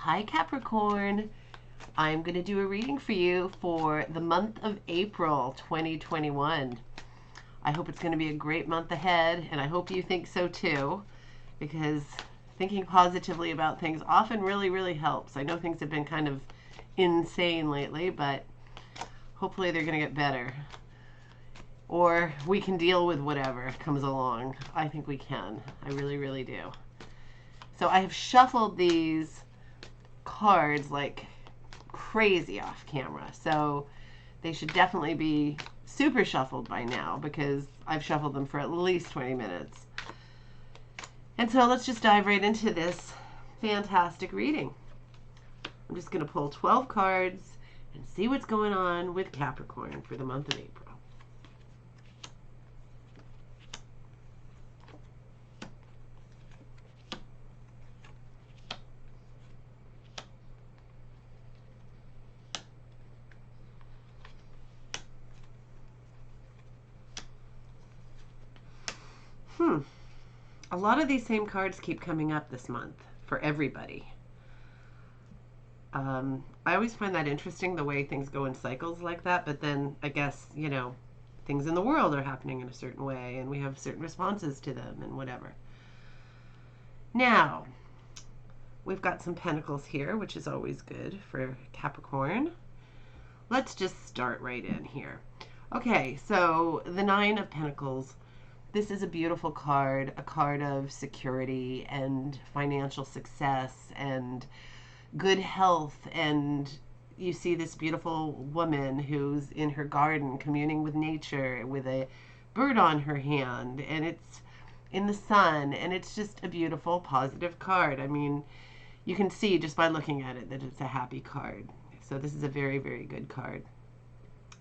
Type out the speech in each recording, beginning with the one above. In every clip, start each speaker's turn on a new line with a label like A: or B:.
A: Hi Capricorn. I'm going to do a reading for you for the month of April 2021. I hope it's going to be a great month ahead, and I hope you think so too, because thinking positively about things often really helps. I know things have been kind of insane lately, but hopefully they're going to get better. Or we can deal with whatever comes along. I think we can. I really do. So I have shuffled these cards like crazy off camera. So they should definitely be super shuffled by now because I've shuffled them for at least 20 minutes. And so let's just dive right into this fantastic reading. I'm just going to pull 12 cards and see what's going on with Capricorn for the month of April. A lot of these same cards keep coming up this month for everybody. I always find that interesting, the way things go in cycles like that, but then I guess, things in the world are happening in a certain way and we have certain responses to them and whatever. Now, we've got some pentacles here, which is always good for Capricorn. Let's just start right in here. Okay, so the Nine of Pentacles. This is a beautiful card, a card of security and financial success and good health. And you see this beautiful woman who's in her garden communing with nature with a bird on her hand, and it's in the sun, and it's just a beautiful, positive card. I mean, you can see just by looking at it that it's a happy card. So this is a very good card.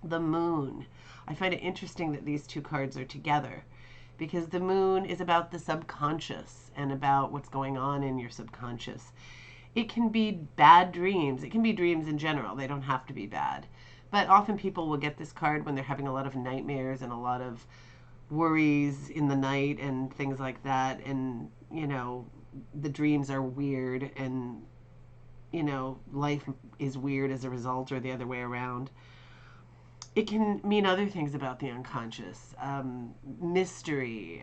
A: The Moon. I find it interesting that these two cards are together, because the Moon is about the subconscious and about what's going on in your subconscious. It can be bad dreams. It can be dreams in general. They don't have to be bad. But often people will get this card when they're having a lot of nightmares and a lot of worries in the night and things like that. And, the dreams are weird and, life is weird as a result, or the other way around. It can mean other things about the unconscious, mystery,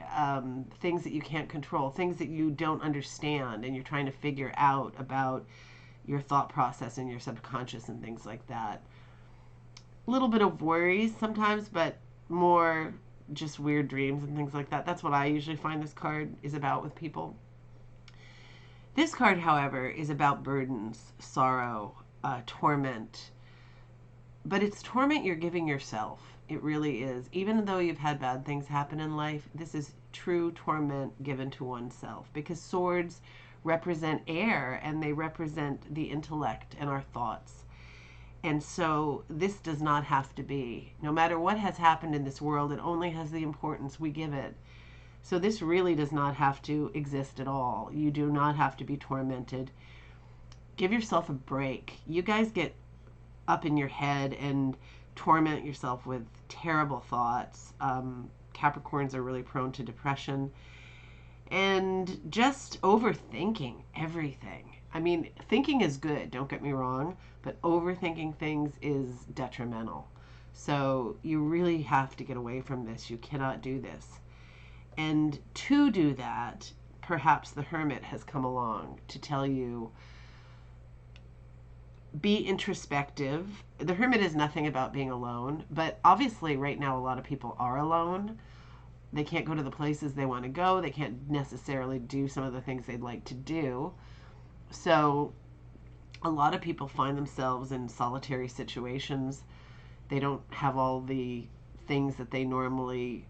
A: things that you can't control, things that you don't understand, and you're trying to figure out about your thought process and your subconscious and things like that. A little bit of worries sometimes, but more just weird dreams and things like that. That's what I usually find this card is about with people. This card, however, is about burdens, sorrow, torment. But it's torment you're giving yourself. It really is. Even though you've had bad things happen in life, this is true torment given to oneself, because swords represent air and they represent the intellect and our thoughts. And so this does not have to be. No matter what has happened in this world, it only has the importance we give it. So this really does not have to exist at all. You do not have to be tormented. Give yourself a break. You guys get up in your head and torment yourself with terrible thoughts. Capricorns are really prone to depression and just overthinking everything. I mean, thinking is good, don't get me wrong, but overthinking things is detrimental. So you really have to get away from this. You cannot do this. And to do that, perhaps the Hermit has come along to tell you, be introspective. The Hermit is nothing about being alone, but obviously right now a lot of people are alone. They can't go to the places they want to go. They can't necessarily do some of the things they'd like to do. So a lot of people find themselves in solitary situations. They don't have all the things that they normally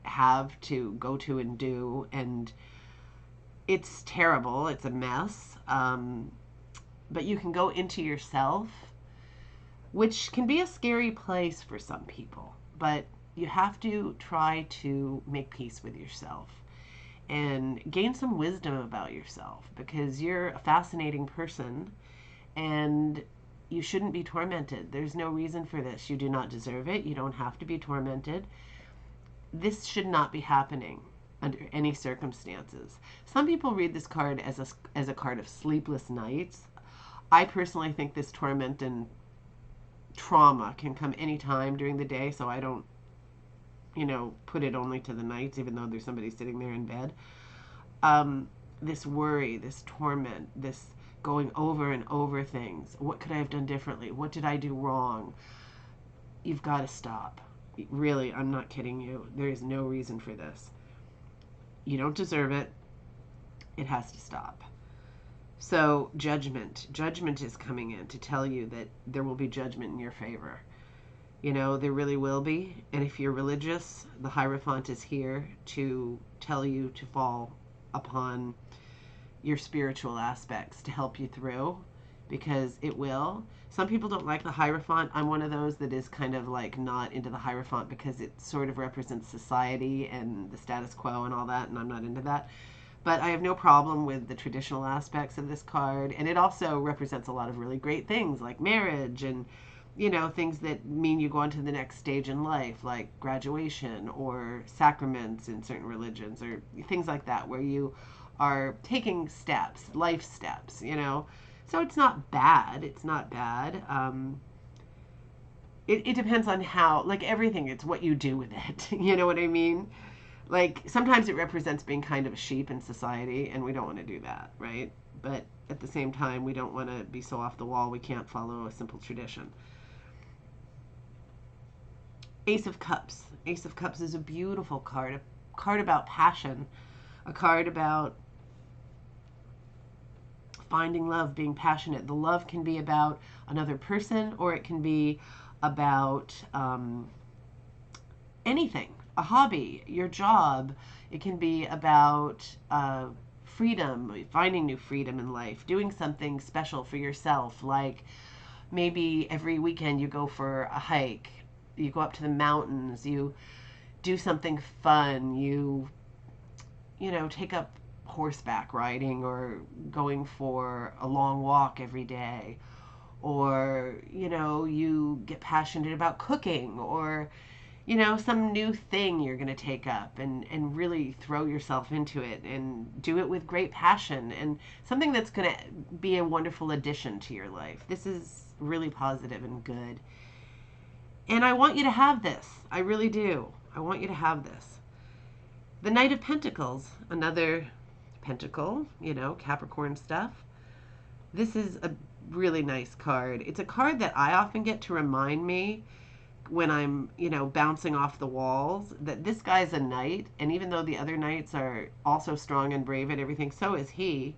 A: have to go to and do, and it's terrible. It's a mess. But you can go into yourself, which can be a scary place for some people. But you have to try to make peace with yourself and gain some wisdom about yourself, because you're a fascinating person and you shouldn't be tormented. There's no reason for this. You do not deserve it. You don't have to be tormented. This should not be happening under any circumstances. Some people read this card as a card of sleepless nights. I personally think this torment and trauma can come anytime during the day, so I don't, put it only to the nights, even though there's somebody sitting there in bed. This worry, this torment, this going over and over things. What could I have done differently? What did I do wrong? You've got to stop. Really, I'm not kidding you. There is no reason for this. You don't deserve it. It has to stop. So, judgment. Judgment is coming in to tell you that there will be judgment in your favor. There really will be. And if you're religious, the Hierophant is here to tell you to fall upon your spiritual aspects to help you through, because it will. Some people don't like the Hierophant. I'm one of those that is kind of like not into the Hierophant because it sort of represents society and the status quo and all that, and I'm not into that. But I have no problem with the traditional aspects of this card, and it also represents a lot of really great things like marriage and things that mean you go on to the next stage in life, like graduation or sacraments in certain religions or things like that, where you are taking steps, life steps, So it's not bad. It's not bad. It depends on how, like everything, it's what you do with it. You know what I mean? Like sometimes it represents being kind of a sheep in society, and we don't want to do that, right? But at the same time, we don't want to be so off the wall we can't follow a simple tradition. Ace of Cups. Ace of Cups is a beautiful card, a card about passion, a card about finding love, being passionate. The love can be about another person, or it can be about anything, a hobby, your job. It can be about freedom, finding new freedom in life, doing something special for yourself, like maybe every weekend you go for a hike, you go up to the mountains, you do something fun, you take up horseback riding or going for a long walk every day, or you get passionate about cooking, or some new thing you're going to take up and really throw yourself into it and do it with great passion, and something that's going to be a wonderful addition to your life. This is really positive and good. And I want you to have this. I really do. I want you to have this. The Knight of Pentacles, another pentacle, Capricorn stuff. This is a really nice card. It's a card that I often get to remind me when I'm, bouncing off the walls, that this guy's a knight. And even though the other knights are also strong and brave and everything, so is he.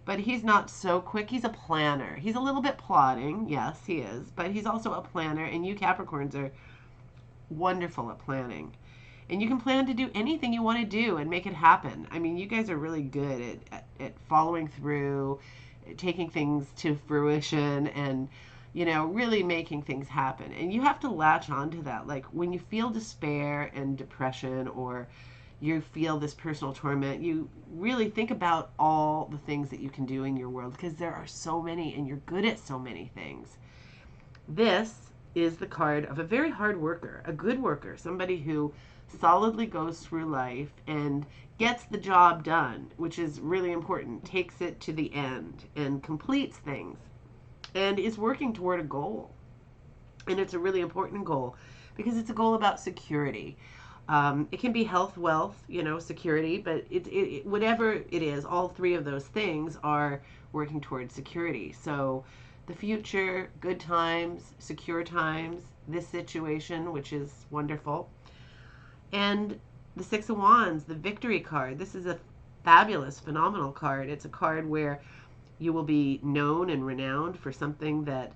A: But he's not so quick. He's a planner. He's a little bit plodding. Yes, he is. But he's also a planner. And you Capricorns are wonderful at planning. And you can plan to do anything you want to do and make it happen. I mean, you guys are really good at following through, taking things to fruition, and, really making things happen. And you have to latch onto that. Like when you feel despair and depression, or you feel this personal torment, you really think about all the things that you can do in your world, because there are so many and you're good at so many things. This is the card of a very hard worker, a good worker, somebody who solidly goes through life and gets the job done, which is really important, takes it to the end and completes things and is working toward a goal. And it's a really important goal because it's a goal about security. It can be health, wealth, security, but whatever it is, all three of those things are working towards security. So the future, good times, secure times, this situation, which is wonderful. And the Six of Wands, the Victory card. This is a fabulous, phenomenal card. It's a card where you will be known and renowned for something that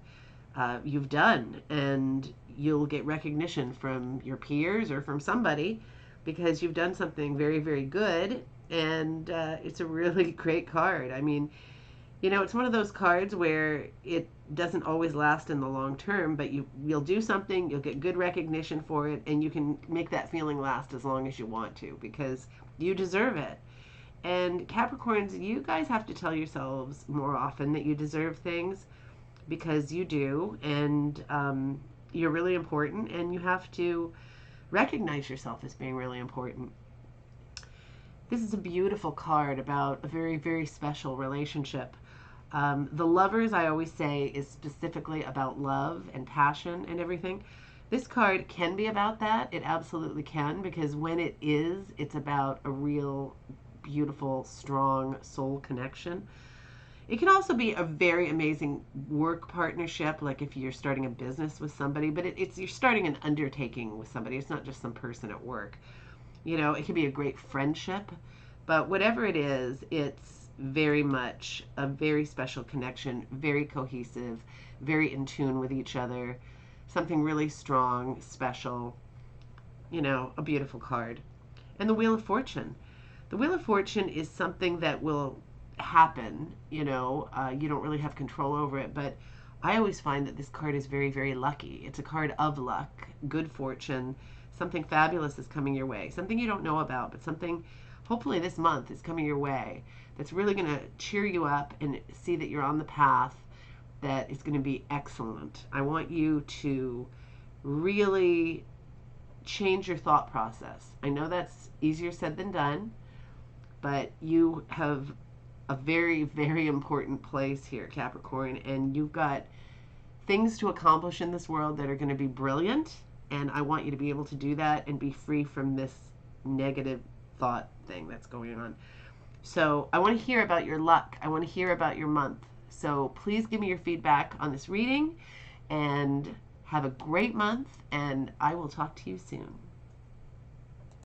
A: you've done, and you'll get recognition from your peers or from somebody because you've done something very, very good. And it's a really great card. I mean, it's one of those cards where it doesn't always last in the long term, but you'll do something, you'll get good recognition for it, and you can make that feeling last as long as you want to because you deserve it. And Capricorns, you guys have to tell yourselves more often that you deserve things, because you do, and you're really important, and you have to recognize yourself as being really important. This is a beautiful card about a very, very special relationship. The lovers, I always say, is specifically about love and passion and everything. This card can be about that. It absolutely can, because when it is, it's about a real, beautiful, strong soul connection. It can also be a very amazing work partnership, like if you're starting a business with somebody, but it's you're starting an undertaking with somebody. It's not just some person at work. It can be a great friendship, but whatever it is, it's very much a very special connection, very cohesive, very in tune with each other, something really strong, special, a beautiful card. And the Wheel of Fortune. The Wheel of Fortune is something that will happen, you don't really have control over it, but I always find that this card is very, very lucky. It's a card of luck, good fortune, something fabulous is coming your way, something you don't know about, but something hopefully this month is coming your way that's really going to cheer you up and see that you're on the path that is going to be excellent. I want you to really change your thought process. I know that's easier said than done, but you have a very, very important place here, Capricorn, and you've got things to accomplish in this world that are going to be brilliant, and I want you to be able to do that and be free from this negative thought thing that's going on. So I want to hear about your luck. I want to hear about your month. So please give me your feedback on this reading, and have a great month, and I will talk to you soon.